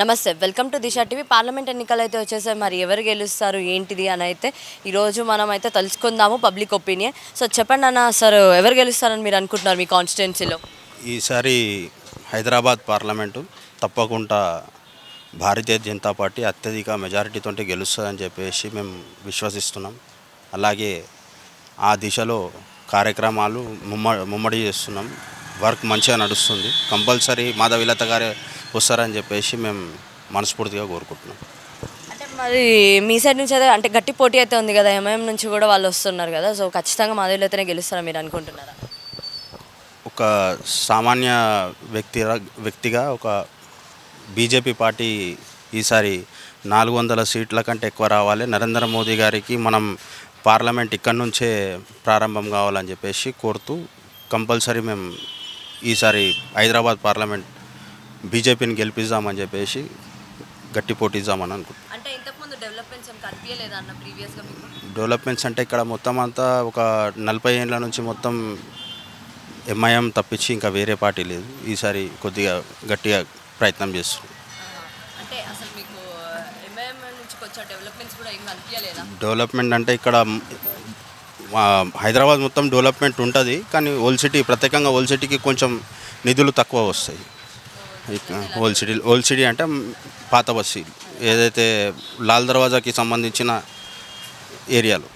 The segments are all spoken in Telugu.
నమస్తే, welcome to Disha TV. Parliament ఎన్నికలు అయితే వచ్చేసాయి. మరి ఎవరు గెలుస్తారు ఏంటిది అని అయితే ఈరోజు మనం అయితే తెలుసుకుందాము, పబ్లిక్ ఒపీనియన్. సో చెప్పండి అన్న, సార్ ఎవరు గెలుస్తారని మీరు అనుకుంటున్నారు మీ కాన్స్టిట్యున్సీలో? ఈసారి హైదరాబాద్ పార్లమెంటు తప్పకుండా భారతీయ జనతా పార్టీ అత్యధిక మెజారిటీతో గెలుస్తుందని చెప్పేసి మేము విశ్వసిస్తున్నాం. అలాగే ఆ దిశలో కార్యక్రమాలు ముమ్మడి చేస్తున్నాం. వర్క్ మంచిగా నడుస్తుంది. కంపల్సరీ మాధవీలత గారే వస్తారని చెప్పేసి మేము మనస్ఫూర్తిగా కోరుకుంటున్నాం. అంటే మరి మీ సైడ్ నుంచి అయితే అంటే గట్టి పోటీ అయితే ఉంది కదా, ఎంఐఎం నుంచి కూడా వాళ్ళు వస్తున్నారు కదా, సో ఖచ్చితంగా మాధవీలతనే గెలుస్తారా మీరు అనుకుంటున్నారా? ఒక సామాన్య వ్యక్తిగా ఒక బీజేపీ పార్టీ ఈసారి 400 సీట్ల కంటే ఎక్కువ రావాలి, నరేంద్ర మోదీ గారికి మనం పార్లమెంట్ ఇక్కడి నుంచే ప్రారంభం కావాలని చెప్పేసి కోరుతూ కంపల్సరీ మేము ఈసారి హైదరాబాద్ పార్లమెంట్ బీజేపీని గెలిపిద్దామని చెప్పేసి గట్టి పోటీ ఇద్దామని అనుకుంటున్నాం. అంటే ఇంతకుముందు డెవలప్మెంట్స్ ఏం కనిపించలేదా అన్న ప్రీవియస్గా మీకు? డెవలప్మెంట్స్ అంటే ఇక్కడ మొత్తం అంతా ఒక 40 ఏళ్ళ నుంచి మొత్తం ఎంఐఎం తప్పించి ఇంకా వేరే పార్టీ లేదు. ఈసారి కొద్దిగా గట్టిగా ప్రయత్నం చేస్తున్నాం. అంటే అసలు మీకు ఎంఐఎం నుంచి కొంచెం డెవలప్మెంట్స్ కూడా ఏం కనిపించలేదా? డెవలప్మెంట్ అంటే ఇక్కడ హైదరాబాద్ మొత్తం డెవలప్మెంట్ ఉంటుంది, కానీ ప్రత్యేకంగా ఓల్డ్ సిటీకి కొంచెం నిధులు తక్కువ వస్తాయి. ఓల్డ్ సిటీ అంటే పాత బస్తీ ఏదైతే లాల్ దర్వాజాకి సంబంధించిన ఏరియాలో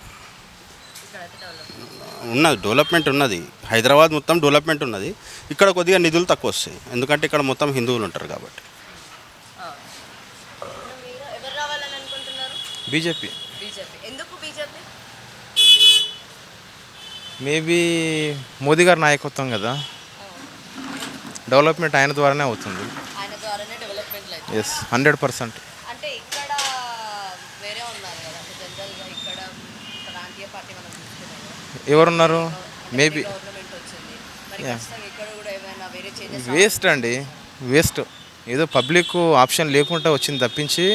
ఉన్నది డెవలప్మెంట్ ఉన్నది. హైదరాబాద్ మొత్తం డెవలప్మెంట్ ఉన్నది, ఇక్కడ కొద్దిగా నిధులు తక్కువ వస్తాయి, ఎందుకంటే ఇక్కడ మొత్తం హిందువులు ఉంటారు కాబట్టి. బీజేపీ. ఎందుకు బీజేపీ? మేబీ మోదీ గారి నాయకత్వం కదా, డెవలప్మెంట్ ఆయన ద్వారానే అవుతుంది. ఆయన ద్వారానే డెవలప్మెంట్ లేదు. ఎస్, 100%. అంటే ఇక్కడ వేరే ఉన్నారు కదా, జనరల్గా ఇక్కడ ప్రాంతీయ పార్టీ మనం చూసుకున్నాము, ఎవరున్నారు? మేబీ గవర్నమెంట్ వచ్చింది, మరి ఖచ్చితంగా ఇక్కడ కూడా ఏమైనా వేరే చేంజెస్? వేస్ట్ అండి, వేస్ట్. ఏదో పబ్లిక్ ఆప్షన్ లేకుండా వచ్చింది తప్పించి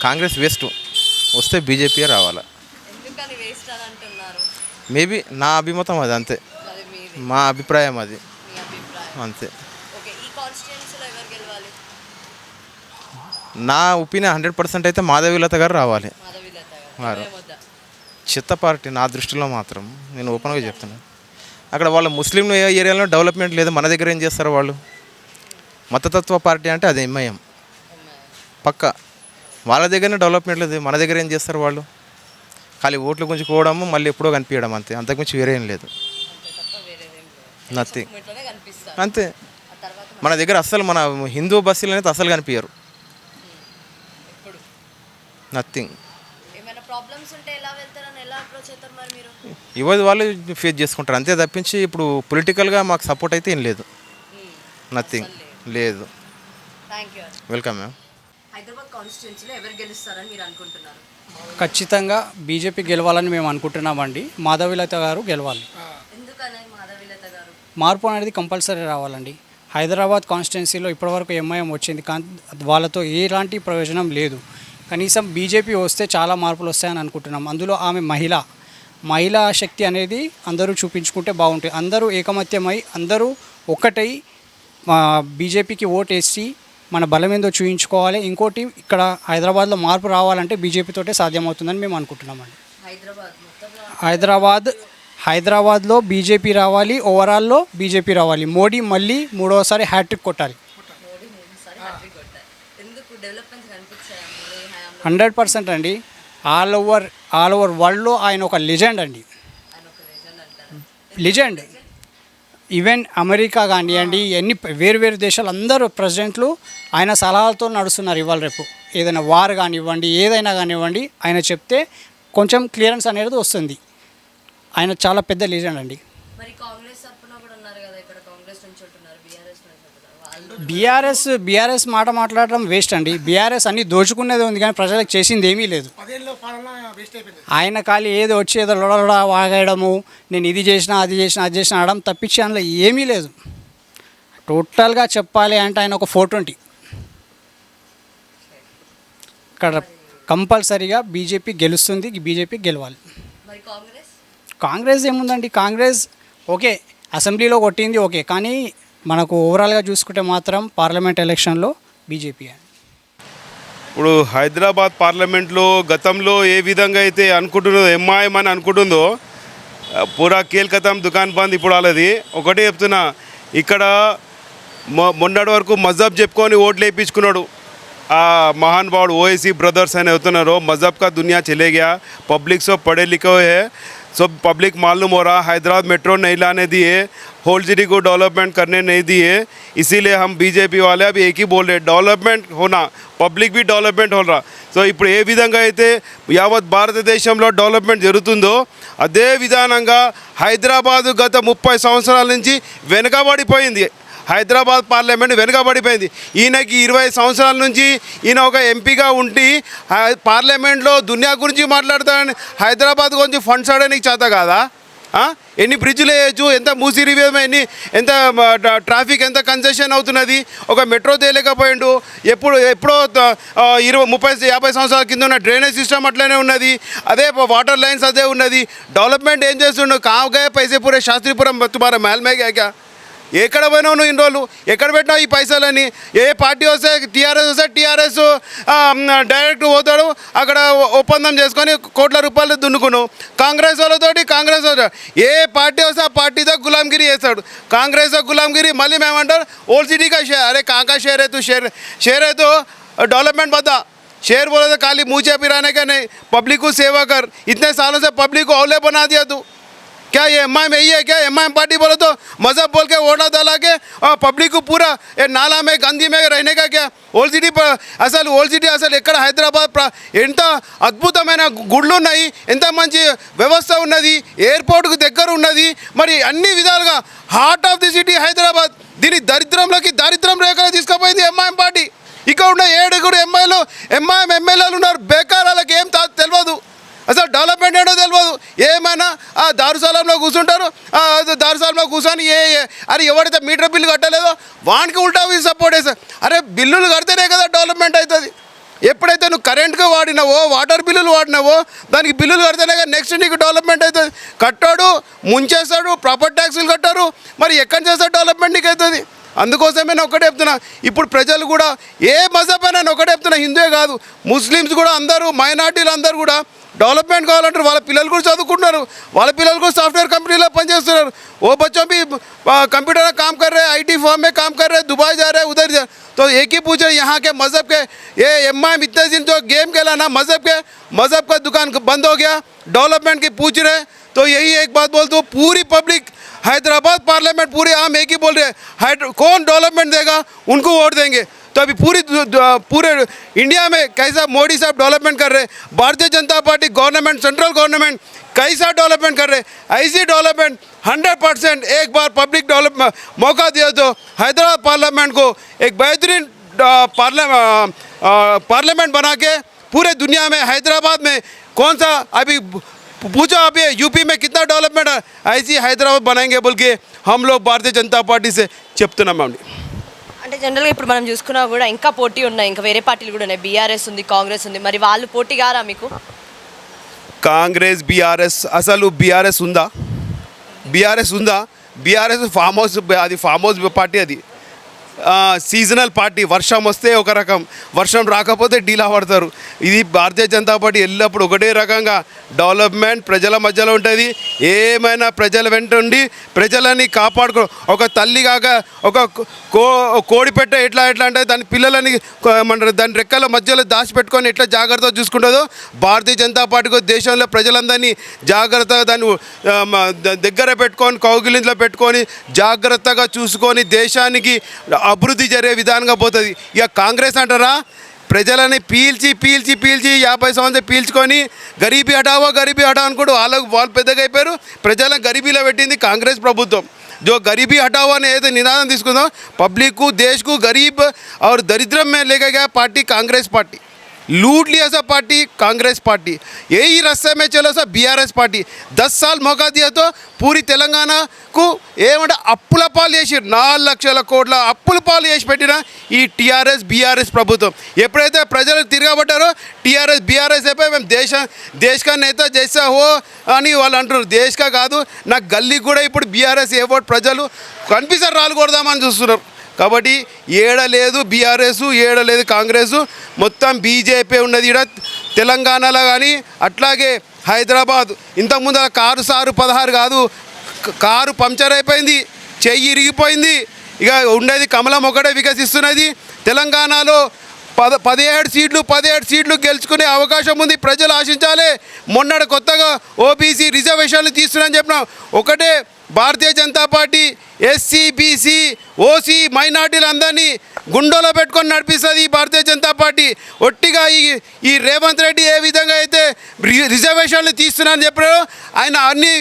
కాంగ్రెస్ వేస్ట్. వస్తే బీజేపీ రావాలా. ఎందుకని వేస్ట్ అని అంటున్నారు? మేబీ నా అభిమతం అది, అంతే. అది మీది, మా అభిప్రాయం అది, మీ అభిప్రాయం. అంతే. ఓకే, ఈ కాన్స్టిట్యున్సీలో ఎవరు గెలవాలి? నా ఒపీనియన్ 100% అయితే మాధవీలత గారు రావాలి. మాధవీలత వారు. గారు వద్దా? చెత్త పార్టీ నా దృష్టిలో మాత్రం, నేను ఓపెన్గా చెప్తున్నాను. అక్కడ వాళ్ళ ముస్లిం ఏరియాలో డెవలప్మెంట్ లేదు, మన దగ్గర ఏం చేస్తారు వాళ్ళు? మతతత్వ పార్టీ అంటే అది ఎంఐఎం పక్క. వాళ్ళ దగ్గరనే డెవలప్మెంట్ లేదు, మన దగ్గర ఏం చేస్తారు వాళ్ళు? ఖాళీ ఓట్లు గుంజుకోవడము, మళ్ళీ ఎప్పుడో కనిపించడం, అంతే. అంతకుమించి వేరే ఏం లేదు, నథింగ్. ఇట్లనే కనిపిస్తారు. అంతే. ఆ తర్వాత మన దగ్గర అస్సలు మన హిందూ బస్సులు అనేది అస్సలు కనిపించరు, ఎప్పుడు నథింగ్. ఏమైనా ప్రాబ్లమ్స్ ఉంటే ఎలా వెళ్తారని ఎలా అప్రోచ్ అవుతారు మరి మీరు? ఇవ్వదు, వాళ్ళు ఫేస్ చేసుకుంటారు, అంతే తప్పించి ఇప్పుడు పొలిటికల్గా మాకు సపోర్ట్ అయితే ఏం లేదు, నథింగ్ లేదు. Thank you. Welcome ma'am. Hyderabad కాన్స్టిట్యున్సీలో ఎవరు గెలుస్తారని మీరు అనుకుంటున్నారు? ఖచ్చితంగా బీజేపీ గెలవాలని మేము అనుకుంటున్నామండి. మాధవీలత గారు గెలవాలి. ఎందుకని మాధవీలత గారు? మార్పు అనేది కంపల్సరీ రావాలండి. హైదరాబాద్ కాన్స్టిట్యున్సీలో ఇప్పటివరకు ఎంఐఎం వచ్చింది, కానీ వాళ్ళతో ఎలాంటి ప్రయోజనం లేదు. కనీసం బీజేపీ వస్తే చాలా మార్పులు వస్తాయని అనుకుంటున్నాం. అందులో ఆమె మహిళా శక్తి అనేది అందరూ చూపించుకుంటే బాగుంటుంది. అందరూ ఏకమత్యమై అందరూ ఒక్కటై బీజేపీకి ఓటేసి మన బలం ఏందో చూయించుకోవాలి. ఇంకోటి, ఇక్కడ హైదరాబాద్లో మార్పు రావాలంటే బీజేపీతోటే సాధ్యమవుతుందని మేము అనుకుంటున్నామండి. హైదరాబాద్లో బీజేపీ రావాలి, ఓవరాల్లో బీజేపీ రావాలి. మోడీ మళ్ళీ మూడవసారి హ్యాట్రిక్ కొట్టాలి. 100% అండి. ఆల్ ఓవర్ వరల్డ్లో ఆయన ఒక లెజెండ్ అండి, లెజెండ్. ఈవెన్ అమెరికా కానివ్వండి, ఎన్ని వేరు దేశాలు అందరూ ప్రెసిడెంట్లు ఆయన సలహాలతో నడుస్తున్నారు. ఇవాళ రేపు ఏదైనా వార్ కానివ్వండి, ఏదైనా కానివ్వండి, ఆయన చెప్తే కొంచెం క్లియరెన్స్ అనేది వస్తుంది. ఆయన చాలా పెద్ద లీజెండ్ అండి. మరి కాంగ్రెస్ తరపున కూడా ఉన్నారు కదా, ఇక్కడ కాంగ్రెస్ నుంచి ఉంటున్నారు, బీఆర్ఎస్ మాట మాట్లాడడం వేస్ట్ అండి. బీఆర్ఎస్ అన్ని దోచుకునేది ఉంది, కానీ ప్రజలకు చేసింది ఏమీ లేదు. ఆయన ఖాళీ ఏదో వచ్చి ఏదో లొడలొడ వాగేయడము, నేను ఇది చేసిన అది చేసిన అనడం తప్పించి అందులో ఏమీ లేదు. టోటల్గా చెప్పాలి అంటే ఆయన ఒక 420. ఇక్కడ కంపల్సరీగా బీజేపీ గెలుస్తుంది, బీజేపీ గెలవాలి. మరి కాంగ్రెస్ ఏముందండి, కాంగ్రెస్ ఓకే అసెంబ్లీలో కొట్టింది ఓకే, కానీ మనకు ఓవరాల్గా చూసుకుంటే మాత్రం పార్లమెంట్ ఎలక్షన్లో బీజేపీ. ఇప్పుడు హైదరాబాద్ పార్లమెంట్లో గతంలో ఏ విధంగా అయితే అనుకుంటున్నదో ఎంఐఎం అని అనుకుంటుందో పూరా కేల్కతం దుకాన్ బంద్ ఇప్పుడు వాళ్ళది. ఒకటే చెప్తున్నా, ఇక్కడ మొన్నటి వరకు మజహబ్ చెప్పుకొని ఓట్లు వేయించుకున్నాడు ఆ महान भाव ओएसी ब्रदर्स है उतना मज़हब का दुनिया चले गया. पब्लिक सब पढ़े लिखे हुए है, सब पब्लिक मालूम हो रहा. हैदराबाद मेट्रो नहीं लाने दिए, होल सिटी को डेवलपमेंट करने नहीं दिए. इसीलिए हम बीजेपी वाले अभी एक ही बोल रहे, डेवलपमेंट होना, పబ్లిక్ भी डेवलपमेंट हो रहा. సో ఇప్పుడు ఏ విధంగా అయితే యావత్ భారతదేశంలో డెవలప్మెంట్ జరుగుతుందో అదే విధానంగా హైదరాబాదు గత 30 సంవత్సరాల నుంచి వెనుకబడిపోయింది. హైదరాబాద్ పార్లమెంట్ వెనుకబడిపోయింది. ఈయనకి 20 సంవత్సరాల నుంచి ఈయన ఒక ఎంపీగా ఉండి పార్లమెంట్లో దునియా గురించి మాట్లాడతాడని హైదరాబాద్ గురించి ఫండ్స్ ఆడడానికి చేత కాదా? ఎన్ని బ్రిడ్జ్లు వేయచ్చు, ఎంత మూసి రివ్యూ, ఎంత ట్రాఫిక్ ఎంత కన్సెషన్ అవుతున్నది, ఒక మెట్రో తేలేకపోయిండు. ఎప్పుడో 20-50 సంవత్సరాల కింద ఉన్న డ్రైనేజ్ సిస్టమ్ అట్లనే ఉన్నది, అదే వాటర్ లైన్స్ అదే ఉన్నది. డెవలప్మెంట్ ఏం చేస్తుండు? కావుగా పైసే పూరే శాస్త్రీపురం తుమారా महल में क्या ఎక్కడ పోయినావు నువ్వు ఇన్ని రోజులు? ఎక్కడ పెట్టినావు ఈ పైసలని? ఏ పార్టీ వస్తే టీఆర్ఎస్ డైరెక్ట్ పోతాడు, అక్కడ ఒప్పందం చేసుకొని కోట్ల రూపాయలు దున్నుకున్నావు. కాంగ్రెస్ వాళ్ళతోటి ఏ పార్టీ వస్తే ఆ పార్టీతో గులాంగిరి చేస్తాడు. కాంగ్రెస్ గులాంగిరి మళ్ళీ మేమంటారు ఓల్డ్ సిటీ का शेयर. अरे कहाँ का शेयर है तू? शेयर है तो डेवलपमेंट बता. शेयर बोले तो खाली मुँह पिराने का नहीं, पब्लिक को सेवा कर. इतने सालों से पब्लिक को औले बना दिया तू. क्या ये एमआईएम यही है क्या? एमआईएम पार्टी बोलो तो मजहब बोल के वोटा डाला के और पब्लिक को पूरा ये नाला में गंदी में रहने का क्या? ఓల్డ్ సిటీ అసలు ఎక్కడ హైదరాబాద్ ఎంత అద్భుతమైన గుళ్ళు ఉన్నాయి, ఎంత మంచి వ్యవస్థ ఉన్నది, ఎయిర్పోర్ట్కు దగ్గర ఉన్నది, మరి అన్ని విధాలుగా heart of the city Hyderabad. దీని దరిద్రం రేఖలు తీసుకుపోయింది ఎంఐఎం పార్టీ. ఇక్కడ ఉన్న 7 ఎంఐఎం ఎమ్మెల్యేలు ఉన్నారు, బేకార్, వాళ్ళకి ఏం తెలియదు, అసలు డెవలప్మెంట్ ఏంటో తెలియదు. ఏమైనా ఆ దారుసాలంలో కూర్చుంటారు, దారుసాలంలో కూర్చొని అరే ఎవరైతే మీటర్ బిల్లు కట్టలేదో వానికి ఉల్టా సపోర్ట్ చేస్తారు. అరే బిల్లులు కడితేనే కదా డెవలప్మెంట్ అవుతుంది. ఎప్పుడైతే నువ్వు కరెంట్గా వాడినావో, వాటర్ బిల్లులు వాడినావో, దానికి బిల్లులు కడితేనే కదా నెక్స్ట్ నీకు డెవలప్మెంట్ అవుతుంది. కట్టాడు, ముంచేస్తాడు, ప్రాపర్టీ ట్యాక్సులు కట్టారు, మరి ఎక్కడ చేస్తాడు డెవలప్మెంట్ నీకు అవుతుంది? అందుకోసమే నేను ఒకటే చెప్తున్నా, ఇప్పుడు ప్రజలు కూడా ఏ మజహబ్ అయినా ఒకటే చెప్తున్నా, హిందువే కాదు ముస్లిమ్స్ కూడా అందరూ, మైనార్టీలు అందరూ కూడా డెవలప్మెంట్ కావాలంటారు. వాళ్ళ పిల్లలు కూడా చదువుకుంటున్నారు, వాళ్ళ పిల్లలు కూడా సాఫ్ట్వేర్ కంపెనీలో పనిచేస్తున్నారు. वो बच्चों भी कंप्यूटर का काम कर रहे हैं, आईटी फॉर्म में काम कर रहे हैं, दुबई जा रहे हैं, उधर जा. तो एक ही पूछ रहे यहाँ के मज़हब के, ये एमआईएम इतने दिन जो गेम खेला ना मज़हब का दुकान बंद हो गया, डेवलपमेंट की पूछ रहे. तो यही एक बात बोलता हूँ, पूरी पब्लिक हैदराबाद पार्लियामेंट पूरे आम एक ही बोल रहे हैं, कौन डेवलपमेंट देगा उनको वोट देंगे. तो अभी पूरे इंडिया में कैसा मोदी साहब डेवलपमेंट कर रहे हैं, Bharatiya Janata party government, central government कैसा डेवलपमेंट कर रहे हैं, ऐसी डेवलपमेंट 100% एक बार पब्लिक डेवलपमेंट मौका दिया तो हैदराबाद पार्लियामेंट को एक बेहतरीन पार्लियामेंट बना के पूरे दुनिया में हैदराबाद में कौन सा अभी पूछो, अभी यूपी में कितना डेवलपमेंट है, ऐसी हैदराबाद बनाएंगे बोल के हम लोग भारतीय जनता पार्टी से చెప్తున్నామండి. అంటే జనరల్గా ఇప్పుడు మనం చూసుకున్నా కూడా ఇంకా పోటీ ఉన్నాయి, ఇంకా వేరే పార్టీలు కూడా ఉన్నాయి, బీఆర్ఎస్ ఉంది, కాంగ్రెస్ ఉంది, మరి వాళ్ళు పోటీ గారా మీకు? కాంగ్రెస్ బీఆర్ఎస్, అసలు బీఆర్ఎస్ ఉందా? బీఆర్ఎస్ ఫామ్ హౌస్ పార్టీ, అది సీజనల్ పార్టీ. వర్షం వస్తే ఒక రకం, వర్షం రాకపోతే డీలా పడతారు. ఇది భారతీయ జనతా పార్టీ ఎల్లప్పుడు ఒకటే రకంగా డెవలప్మెంట్ ప్రజల మధ్యలో ఉంటుంది. ఏమైనా ప్రజల వెంట ఉండి ప్రజలని కాపాడుకో, ఒక తల్లి కాక ఒక కోడి పెట్ట ఎట్లా అంటే దాని పిల్లలని దాని రెక్కల మధ్యలో దాచిపెట్టుకొని ఎట్లా జాగ్రత్తగా చూసుకుంటుందో భారతీయ జనతా పార్టీకి దేశంలో ప్రజలందరినీ జాగ్రత్తగా దాన్ని దగ్గర పెట్టుకొని, కౌగిలింట్లో పెట్టుకొని జాగ్రత్తగా చూసుకొని దేశానికి అభివృద్ధి జరిగే విధానంగా పోతుంది. ఇక కాంగ్రెస్ అంటారా, ప్రజలని పీల్చి 50 సంవత్సరాలు పీల్చుకొని గరీబీ హటావో అనుకోడు, వాళ్ళు పెద్దగా అయిపోయారు. ప్రజలను గరీబీలో పెట్టింది కాంగ్రెస్ ప్రభుత్వం. जो गरीबी हटाओ ने ये निनादन తీసుకుందో, पब्लिक को, देश को गरीब और दरिद्रम में लेके गया पार्टी कांग्रेस पार्टी. लूट लिया सब पार्टी कांग्रेस पार्टी. यही रास्ते में चलो सब बीआरएस पार्टी. 10 साल मौका दिया तो पूरी तेलंगाना को ఏమంటే అప్పుల పాలు చేసి 4 లక్షల కోట్ల అప్పుల పాలు చేసి పెట్టిన ఈ టీఆర్ఎస్ బీఆర్ఎస్ ప్రభుత్వం. ఎప్పుడైతే ప్రజలు తిరగబడ్డారో టీఆర్ఎస్ బీఆర్ఎస్ అయిపోయి మేము దేశ కా నేత జైసా హో అని వాళ్ళు అంటున్నారు. దేశకా కాదు, నాకు గల్లీ కూడా ఇప్పుడు బీఆర్ఎస్ ఏ ఓట్ ప్రజలు కనిపిస్తారు రాళ్ళు కొడదామని చూస్తున్నారు. కాబట్టి ఏడ లేదు బీఆర్ఎస్, ఏడ లేదు కాంగ్రెస్, మొత్తం బీజేపీ ఉన్నది ఈడ తెలంగాణలో కానీ అట్లాగే హైదరాబాద్. ఇంతకుముందు కారు సారు 16 కాదు, కారు పంక్చర్ అయిపోయింది, చెయ్యి ఇరిగిపోయింది. ఇక ఉండేది కమలం ఒకటే వికసిస్తున్నది. తెలంగాణలో 17 సీట్లు గెలుచుకునే అవకాశం ఉంది. ప్రజలు ఆశించాలి. మొన్నటి కొత్తగా ఓబీసీ రిజర్వేషన్లు తీస్తున్నారని చెప్పినాం. ఒకటే Bharatiya Janata party SC, BC, OC మైనార్టీలందరినీ గుండెలో పెట్టుకొని నడిపిస్తుంది ఈ భారతీయ జనతా పార్టీ. ఒట్టిగా ఈ రేవంత్ రెడ్డి ఏ విధంగా అయితే రిజర్వేషన్లు తీస్తున్నారని చెప్పారో, ఆయన అన్ని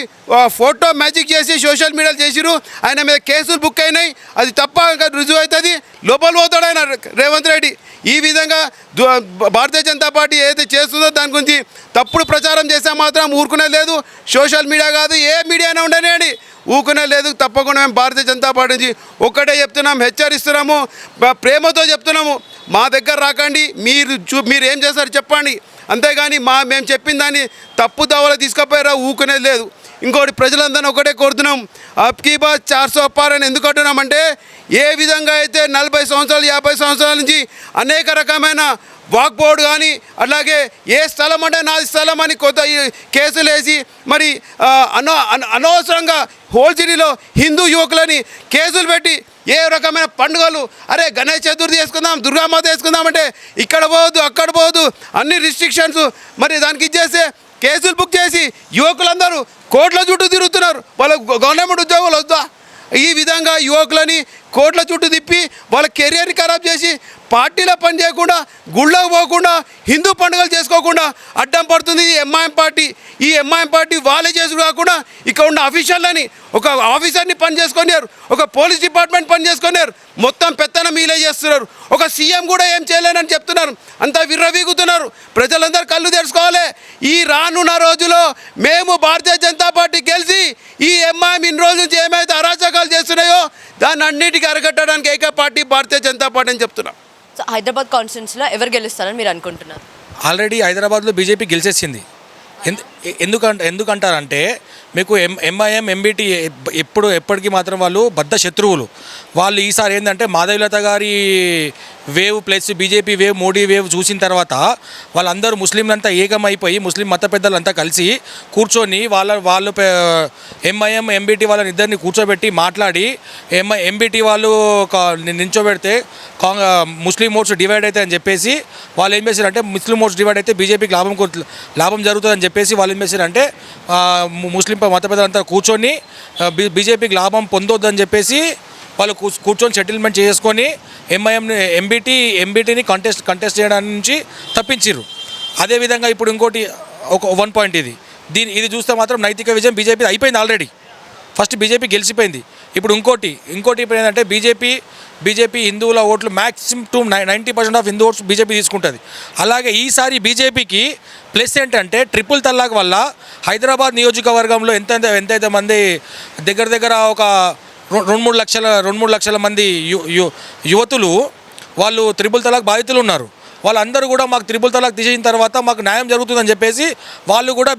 ఫోటో మ్యాజిక్ చేసి సోషల్ మీడియాలో చేసిరు. ఆయన మీద కేసులు బుక్ అయినాయి. అది తప్ప రుజువు అవుతుంది, లోపల పోతాడు ఆయన రేవంత్ రెడ్డి. ఈ విధంగా భారతీయ జనతా పార్టీ ఏదైతే చేస్తుందో దాని గురించి తప్పుడు ప్రచారం చేస్తే మాత్రం ఊరుకునే లేదు. సోషల్ మీడియా కాదు, ఏ మీడియా అయినా ఉండనివ్వండి, ఊకునే లేదు. తప్పకుండా మేము భారతీయ జనతా పార్టీ నుంచి ఒక్కటే చెప్తున్నాం, హెచ్చరిస్తున్నాము, ప్రేమతో చెప్తున్నాము. మా దగ్గర రాకండి, మీరు ఏం చేస్తారు చెప్పండి, అంతేగాని మేము చెప్పిన దాన్ని తప్పు దావలో తీసుకుపోయారా ఊకునేది లేదు. ఇంకోటి ప్రజలందరినీ ఒకటే కోరుతున్నాం, అబ్కీ బార్ 400 పార్ అని ఎందుకు అంటున్నామంటే, ఏ విధంగా అయితే 40 సంవత్సరాలు 50 సంవత్సరాల నుంచి అనేక రకమైన వాక్బోర్డు కానీ అట్లాగే ఏ స్థలం అంటే నాది స్థలం అని కొత్త కేసులు వేసి మరి అనవసరంగా హోల్సిటీలో హిందూ యువకులని కేసులు పెట్టి ఏ రకమైన పండుగలు, అరే గణేష్ చతుర్థి చేసుకుందాం, దుర్గామాత చేసుకుందామంటే ఇక్కడ పోవద్దు, అక్కడ పోవద్దు, అన్ని రిస్ట్రిక్షన్స్. మరి దానికి ఇచ్చేస్తే కేసులు బుక్ చేసి యువకులందరూ కోట్ల చుట్టూ తిరుగుతున్నారు. వాళ్ళ గవర్నమెంట్ ఉద్యోగాలు వద్దా? ఈ విధంగా యువకులని కోట్ల చుట్టూ తిప్పి వాళ్ళ కెరియర్ని ఖరాబ్ చేసి పార్టీలో పని చేయకుండా, గుళ్ళకు పోకుండా, హిందూ పండుగలు చేసుకోకుండా అడ్డం పడుతుంది ఈ ఎంఐఎం పార్టీ. ఈ ఎంఐఎం పార్టీ వాళ్ళే చేసుడు కాకుండా ఇక్కడ ఉన్న అఫీషియల్ని, ఒక ఆఫీసర్ని పని చేసుకున్నారు, ఒక పోలీస్ డిపార్ట్మెంట్ పని చేసుకున్నారు, మొత్తం పెత్తనం మీలే చేస్తున్నారు. ఒక సీఎం కూడా ఏం చేయలేనని చెప్తున్నారు, అంతా విర్రవీగుతున్నారు. ప్రజలందరూ కళ్ళు తెరుచుకోవాలి. ఈ రానున్న రోజులో మేము భారతీయ జనతా పార్టీ గెలిచి ఈ ఎంఐఎం ఇన్ని రోజుల నుంచి ఏమైతే అరాచకాలు చేస్తున్నాయో దాన్ని అన్నిటికీ అరగట్టడానికి ఏక పార్టీ భారతీయ జనతా పార్టీ అని చెప్తున్నాం. సో హైదరాబాద్ కాన్స్టిట్యున్సీలో ఎవరు గెలుస్తారని మీరు అనుకుంటున్నారు? ఆల్రెడీ హైదరాబాద్లో బీజేపీ గెలిచేసింది. ఎందుకంటారంటే మీకు ఎంఐఎం ఎంబీటీ ఎప్పటికీ మాత్రం వాళ్ళు బద్ధ శత్రువులు. వాళ్ళు ఈసారి ఏంటంటే మాధవీలత గారి wave plus BJP wave, Modi wave చూసిన తర్వాత వాళ్ళందరూ ముస్లింలంతా ఏకమైపోయి ముస్లిం మత పెద్దలంతా కలిసి కూర్చొని వాళ్ళు ఎంఐఎం ఎంబీటీ వాళ్ళని ఇద్దరిని కూర్చోబెట్టి మాట్లాడి ఎంబీటీ వాళ్ళు నించోబెడితే ముస్లిం ఓట్స్ డివైడ్ అవుతాయి అని చెప్పేసి వాళ్ళు ఏం చేశారంటే, ముస్లిం ఓట్స్ డివైడ్ అయితే బీజేపీకి లాభం జరుగుతుందని చెప్పేసి వాళ్ళు ఏం చేశారంటే ముస్లిం మత పెద్దలంతా కూర్చొని బీజేపీకి లాభం పొందొద్దని చెప్పేసి వాళ్ళు కూర్చొని సెటిల్మెంట్ చేసుకొని ఎంబీటీని కంటెస్ట్ చేయడానికి నుంచి తప్పించారు. అదేవిధంగా ఇప్పుడు ఇంకోటి ఒక 1 పాయింట్ ఇది చూస్తే మాత్రం నైతిక విజయం బీజేపీ అయిపోయింది. ఆల్రెడీ ఫస్ట్ బీజేపీ గెలిచిపోయింది. ఇప్పుడు ఇంకోటి ఇప్పుడు ఏంటంటే బీజేపీ హిందువుల ఓట్లు maximum 90% of Hindu votes BJP తీసుకుంటుంది. అలాగే ఈసారి బీజేపీకి ప్లస్ ఏంటంటే ట్రిపుల్ తలాక్ వల్ల హైదరాబాద్ నియోజకవర్గంలో ఎంతైతే మంది దగ్గర ఒక 2-3 లక్షల మంది యువతులు వాళ్ళు త్రిపుల్ తలాక్ బాధితులు ఉన్నారు. వాళ్ళందరూ కూడా మాకు త్రిపుల్ తలాక్ తీసేసిన తర్వాత మాకు న్యాయం జరుగుతుందని చెప్పేసి వాళ్ళు కూడా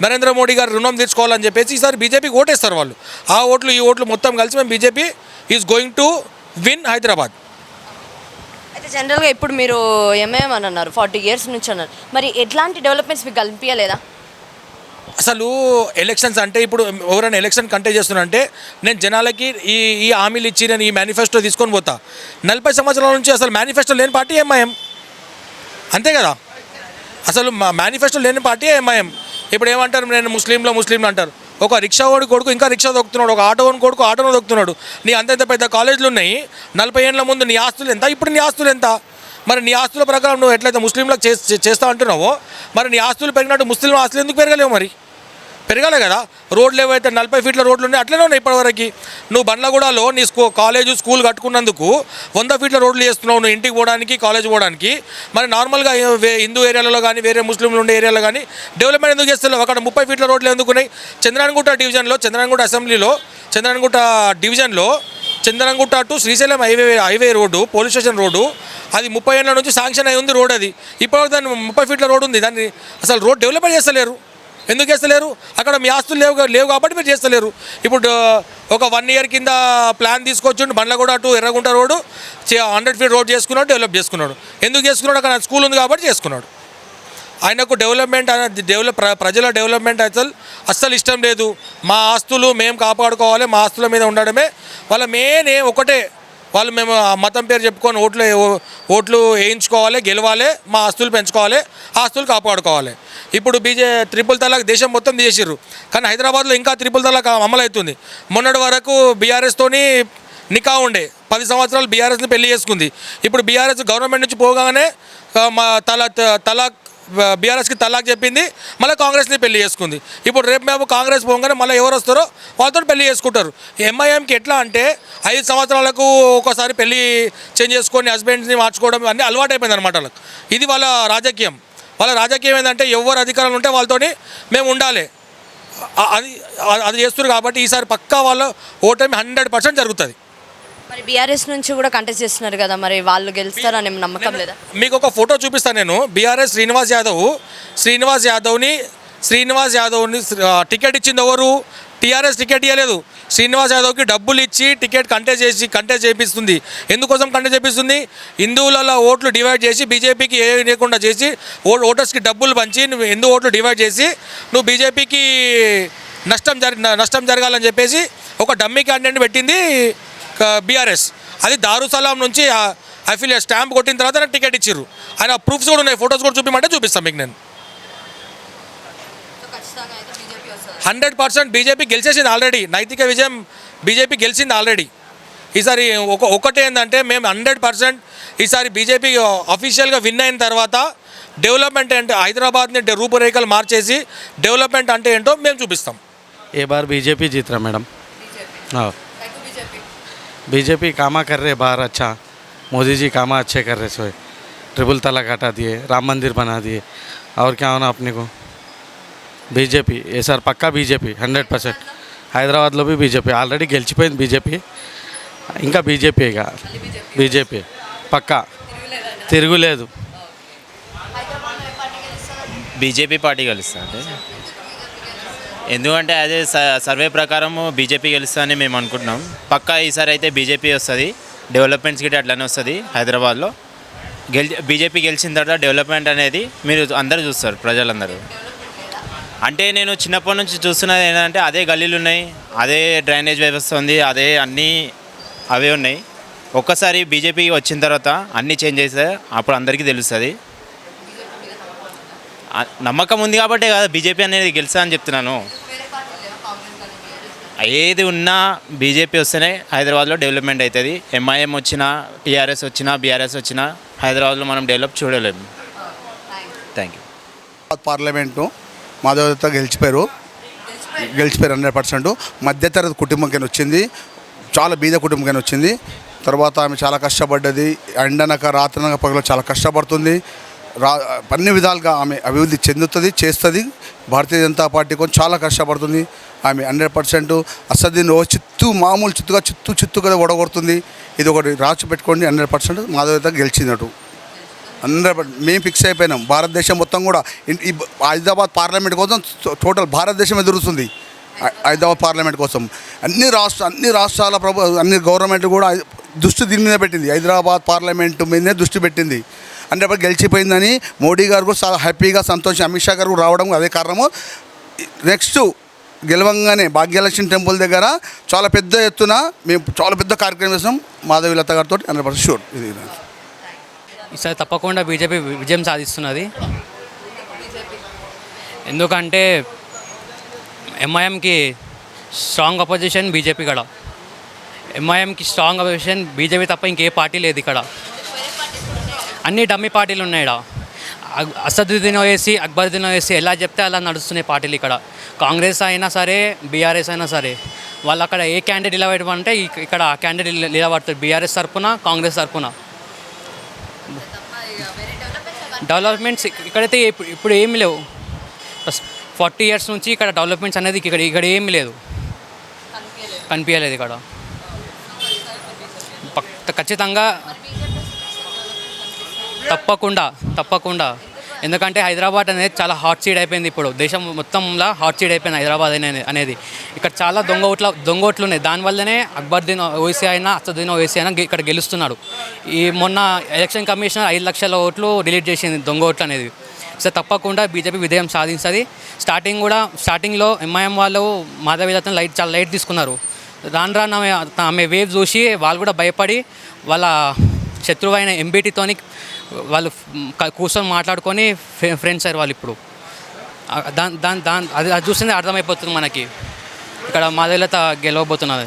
నరేంద్ర మోడీ గారు రుణం తీర్చుకోవాలని చెప్పేసి ఈసారి బీజేపీకి ఓటేస్తారు వాళ్ళు. ఆ ఓట్లు ఈ ఓట్లు మొత్తం కలిసి మేము BJP is going to win Hyderabad. అయితే జనరల్గా ఇప్పుడు మీరు ఎంఐఎం అని అన్నారు, 40 years నుంచి అన్నారు, మరి ఎట్లాంటి డెవలప్మెంట్స్ మీకు కనిపించలేదా? అసలు ఎలక్షన్స్ అంటే ఇప్పుడు ఎవరైనా ఎలక్షన్ కంటెస్ట్ చేస్తున్నారంటే నేను జనాలకి ఈ హామీలు ఇచ్చి నేను ఈ మేనిఫెస్టో తీసుకొని పోతా. 40 సంవత్సరాల నుంచి అసలు మేనిఫెస్టో లేని పార్టీ ఎంఐఎం, అంతే కదా? అసలు మేనిఫెస్టో లేని పార్టీ ఎంఐఎం. ఇప్పుడు ఏమంటారు, నేను ముస్లింలు అంటారు. ఒక రిక్షా వాడి కొడుకు ఇంకా రిక్షా దొక్కుతున్నాడు, ఒక ఆటో వాడి కొడుకు ఆటోను దొక్కుతున్నాడు. నీ అంత పెద్ద కాలేజీలు ఉన్నాయి, 40 ఏళ్ళ ముందు నీ ఆస్తులు ఎంత, ఇప్పుడు నీ ఆస్తులు ఎంత? మరి నీ ఆస్తుల ప్రకారం నువ్వు ఎట్లయితే ముస్లింలకు చేస్తా అంటున్నావో మరి నీ ఆస్తులు పెరిగినట్టు ముస్లిం ఆస్తులు ఎందుకు పెరగలేవు? మరి పెరగాలి కదా. రోడ్లు ఏవైతే 40 ఫీట్ల రోడ్లు ఉన్నాయి అట్లనే ఉన్నాయి ఇప్పటివరకు. నువ్వు బండ్లగూడలో నీ స్కూల్ కట్టుకున్నందుకు 100 ఫీట్ల రోడ్లు చేస్తున్నావు నువ్వు ఇంటికి పోవడానికి, కాలేజ్ పోవడానికి. మరి నార్మల్గా హిందూ ఏరియాలలో కానీ వేరే ముస్లింలు ఉండే ఏరియాలో కానీ డెవలప్మెంట్ ఎందుకు చేస్తున్నావు? అక్కడ 30 ఫీట్ల రోడ్లు ఎందుకున్నాయి? చంద్రాయణగుట్ట డివిజన్లో Chandrayangutta to Srisailam highway road, police station road, అది 30 ఏళ్ళ నుంచి శాంక్షన్ అయి ఉంది రోడ్. అది ఇప్పటివరకు దాన్ని 30 ఫీట్ల రోడ్ ఉంది, దాన్ని అసలు రోడ్ డెవలప్మెంట్ చేస్తలేరు. ఎందుకు చేస్తలేరు? అక్కడ మీ ఆస్తులు లేవు కాబట్టి మీరు చేస్తలేరు. ఇప్పుడు ఒక 1 year కింద ప్లాన్ తీసుకొచ్చిండు, Bandlaguda to Erragunta road 100 feet road చేసుకున్నాడు, డెవలప్ చేసుకున్నాడు. ఎందుకు చేసుకున్నాడు? అక్కడ స్కూల్ ఉంది కాబట్టి చేసుకున్నాడు. ఆయనకు డెవలప్మెంట్ అనేది ప్రజల డెవలప్మెంట్ అస్సలు ఇష్టం లేదు. మా ఆస్తులు మేము కాపాడుకోవాలి, మా ఆస్తుల మీద ఉండడమే వాళ్ళ మెయిన్ ఒకటే. వాళ్ళు మేము మతం పేరు చెప్పుకొని ఓట్లు వేయించుకోవాలి, గెలవాలి, మా ఆస్తులు పెంచుకోవాలి, ఆస్తులు కాపాడుకోవాలి. ఇప్పుడు ట్రిపుల్ తలాక్ దేశం మొత్తం తీసేసారు, కానీ హైదరాబాద్లో ఇంకా ట్రిపుల్ తలాక్ అమలు అవుతుంది. మొన్నటి వరకు బీఆర్ఎస్తోని నికా ఉండే 10 సంవత్సరాలు బీఆర్ఎస్ని పెళ్లి చేసుకుంది. ఇప్పుడు బీఆర్ఎస్ గవర్నమెంట్ నుంచి పోగానే మా తలాక్ బీఆర్ఎస్కి తలాక్ చెప్పింది, మళ్ళీ కాంగ్రెస్ని పెళ్లి చేసుకుంది. ఇప్పుడు రేపు మేము కాంగ్రెస్ పోగానే మళ్ళీ ఎవరు వస్తారో వాళ్ళతో పెళ్లి చేసుకుంటారు. ఎంఐఎంకి ఎట్లా అంటే 5 సంవత్సరాలకు ఒకసారి పెళ్లి చేంజ్ చేసుకొని హస్బెండ్ని మార్చుకోవడం అన్నీ అలవాటు అయిపోయింది అనమాట వాళ్ళకి. ఇది వాళ్ళ రాజకీయం. వాళ్ళ రాజకీయం ఏంటంటే ఎవరు అధికారంలో ఉంటే వాళ్ళతోని మేము ఉండాలి, అది చేస్తున్నారు. కాబట్టి ఈసారి పక్కా వాళ్ళ ఓటమి 100% జరుగుతుంది. మరి బీఆర్ఎస్ నుంచి కూడా కంటెస్ట్ చేస్తున్నారు కదా, మరి వాళ్ళు గెలుస్తారని నమ్మకం లేదా? మీకు ఒక ఫోటో చూపిస్తాను నేను. బీఆర్ఎస్ శ్రీనివాస్ యాదవ్ని టికెట్ ఇచ్చింది ఎవరు? టీఆర్ఎస్ టికెట్ ఇవ్వలేదు. శ్రీనివాస్ యాదవ్కి డబ్బులు ఇచ్చి టికెట్ కంటెస్ట్ చేపిస్తుంది. ఎందుకోసం కంటెస్ట్ చేపిస్తుంది? హిందువులలో ఓట్లు డివైడ్ చేసి బీజేపీకి ఏ లేకుండా చేసి ఓటర్స్కి డబ్బులు పంచి నువ్వు హిందూ ఓట్లు డివైడ్ చేసి నువ్వు బీజేపీకి నష్టం జరగాలని చెప్పేసి ఒక డమ్మీ క్యాండిడేట్ పెట్టింది బీఆర్ఎస్. అది దారుసలాం నుంచి అఫిలియేట్ స్టాంప్ కొట్టిన తర్వాత నాకు టికెట్ ఇచ్చారు. ఆయన ప్రూఫ్స్ కూడా ఉన్నాయి, ఫొటోస్ కూడా చూపిమంటే చూపిస్తాను మీకు నేను. 100% బీజేపీ గెలిచేసింది ఆల్రెడీ. నైతిక విజయం బీజేపీ గెలిచింది ఆల్రెడీ. ఈసారి ఒకటే ఏంటంటే మేము 100% ఈసారి బీజేపీ అఫీషియల్గా విన్ అయిన తర్వాత డెవలప్మెంట్ అంటే హైదరాబాద్ని రూపురేఖలు మార్చేసి డెవలప్మెంట్ అంటే ఏంటో మేము చూపిస్తాం. ये बार बीजेपी जीत रहा मैडम. हाँ, बीजेपी कामा कर रहे बाहर अच्छा. मोदी जी कामा अच्छे कर रहे सोए. ट्रिपल तलाक हटा दिए, राम मंदिर बना दिए, और क्या होना अपने को. బీజేపీ సార్ పక్కా బీజేపీ 100%. హైదరాబాద్లో బీజేపీ ఆల్రెడీ గెలిచిపోయింది బీజేపీ, ఇంకా బీజేపీగా బీజేపీ పక్కా తిరుగులేదు. బీజేపీ పార్టీ గెలుస్తుంది. ఎందుకంటే అదే సర్వే ప్రకారం బీజేపీ గెలుస్తుందని మేము అనుకుంటున్నాం. పక్కా ఈసారి అయితే బీజేపీ వస్తుంది. డెవలప్మెంట్స్ గిట్ట అట్లనే వస్తుంది హైదరాబాద్లో. బీజేపీ గెలిచిన తర్వాత డెవలప్మెంట్ అనేది మీరు అందరూ చూస్తారు, ప్రజలందరూ. అంటే నేను చిన్నప్పటి నుంచి చూస్తున్నది ఏంటంటే అదే గల్లీలు ఉన్నాయి, అదే డ్రైనేజ్ వ్యవస్థ ఉంది, అదే అన్నీ అవే ఉన్నాయి. ఒక్కసారి బీజేపీ వచ్చిన తర్వాత అన్నీ చేంజ్ చేస్తే అప్పుడు అందరికీ తెలుస్తుంది. నమ్మకం ఉంది కాబట్టే కదా బీజేపీ అనేది గెలుస్తా అని చెప్తున్నాను. ఏది ఉన్నా బీజేపీ వస్తేనే హైదరాబాద్లో డెవలప్మెంట్ అవుతుంది. ఎంఐఎం వచ్చినా, టీఆర్ఎస్ వచ్చినా, బీఆర్ఎస్ వచ్చినా హైదరాబాద్లో మనం డెవలప్ చూడలేము. Thank you. పార్లమెంటు మాధవత గెలిచిపోయారు 100%. మధ్యతరగతి కుటుంబంకైనా వచ్చింది, చాలా బీద కుటుంబంకైనా వచ్చింది. తర్వాత ఆమె చాలా కష్టపడ్డది, ఎండనక రాత్రనక పగలు చాలా కష్టపడుతుంది. అన్ని విధాలుగా ఆమె అభివృద్ధి చెందుతుంది, చేస్తుంది. భారతీయ జనతా పార్టీ కోసం చాలా కష్టపడుతుంది ఆమె. 100% అసదుద్దీన్ మామూలు చిత్తుగా ఓడగొడుతుంది. ఇది ఒకటి రాసి పెట్టుకోండి. 100% మాధవత గెలిచినట్టు 100% మేము ఫిక్స్ అయిపోయినాం. భారతదేశం మొత్తం కూడా ఈ హైదరాబాద్ పార్లమెంట్ కోసం టోటల్ భారతదేశం ఎదురుస్తుంది. హైదరాబాద్ పార్లమెంట్ కోసం అన్ని రాష్ట్రాల అన్ని గవర్నమెంట్లు కూడా దృష్టి దీని మీద పెట్టింది. హైదరాబాద్ పార్లమెంటు మీదనే దృష్టి పెట్టింది. 100% గెలిచిపోయిందని మోడీ గారు కూడా చాలా హ్యాపీగా సంతోషం. అమిత్ షా గారు కూడా రావడం అదే కారణము. నెక్స్ట్ గెలవంగానే భాగ్యలక్ష్మి టెంపుల్ దగ్గర చాలా పెద్ద ఎత్తున మేము చాలా పెద్ద కార్యక్రమం చేస్తాం మాధవీలత గారితో. 100% షూర్. ఇది ఈసారి తప్పకుండా బీజేపీ విజయం సాధిస్తున్నది. ఎందుకంటే ఎంఐఎంకి స్ట్రాంగ్ అపోజిషన్ బీజేపీ ఇక్కడ. ఎంఐఎంకి స్ట్రాంగ్ అపోజిషన్ బీజేపీ తప్ప ఇంకే పార్టీ లేదు ఇక్కడ. అన్ని డమ్మీ పార్టీలు ఉన్నాయి ఇక్కడ. అసదుద్దీన్ ఓవైసీ, అక్బరుద్దీన్ ఓవైసీ ఎలా చెప్తే అలా నడుస్తున్నాయి పార్టీలు ఇక్కడ. కాంగ్రెస్ అయినా సరే, బీఆర్ఎస్ అయినా సరే, వాళ్ళు అక్కడ ఏ క్యాండిడేట్ నిలబెట్టమంటే ఇక్కడ ఆ క్యాండిడేట్ నిలబడతారు. బీఆర్ఎస్ తరపున, కాంగ్రెస్ తరపున. డెవలప్మెంట్స్ ఇక్కడైతే ఇప్పుడు ఏమి లేవు. 40 years నుంచి ఇక్కడ డెవలప్మెంట్స్ అనేది ఇక్కడ ఏమి లేదు, కనిపించలేదు ఇక్కడ. ఖచ్చితంగా తప్పకుండా ఎందుకంటే హైదరాబాద్ అనేది చాలా హాట్ సీడ్ అయిపోయింది ఇప్పుడు దేశం మొత్తంలో హాట్ సీడ్ అయిపోయింది హైదరాబాద్ అనేది ఇక్కడ చాలా దొంగ ఓట్లు ఉన్నాయి. దానివల్లనే అక్బరుద్దీన్ ఓవైసీ అయినా అసదుద్దీన్ ఓవైసీ అయినా ఇక్కడ గెలుస్తున్నాడు. ఈ మొన్న ఎలక్షన్ కమిషన్ 5 లక్షల ఓట్లు డిలీట్ చేసింది దొంగ ఓట్లు అనేది. సో తప్పకుండా బీజేపీ విజయం సాధిస్తుంది. స్టార్టింగ్లో ఎంఐఎం వాళ్ళు మాధవీలతను చాలా లైట్ తీసుకున్నారు. రాను ఆమె వేవ్ చూసి వాళ్ళు కూడా భయపడి వాళ్ళ శత్రువైన ఎంబీటీతోని వాళ్ళు కూర్చొని మాట్లాడుకొని ఫ్రెండ్స్ అయ్యారు వాళ్ళు. ఇప్పుడు అది చూస్తేనే అర్థమైపోతుంది మనకి ఇక్కడ మాధవీలత గెలవబోతున్నది.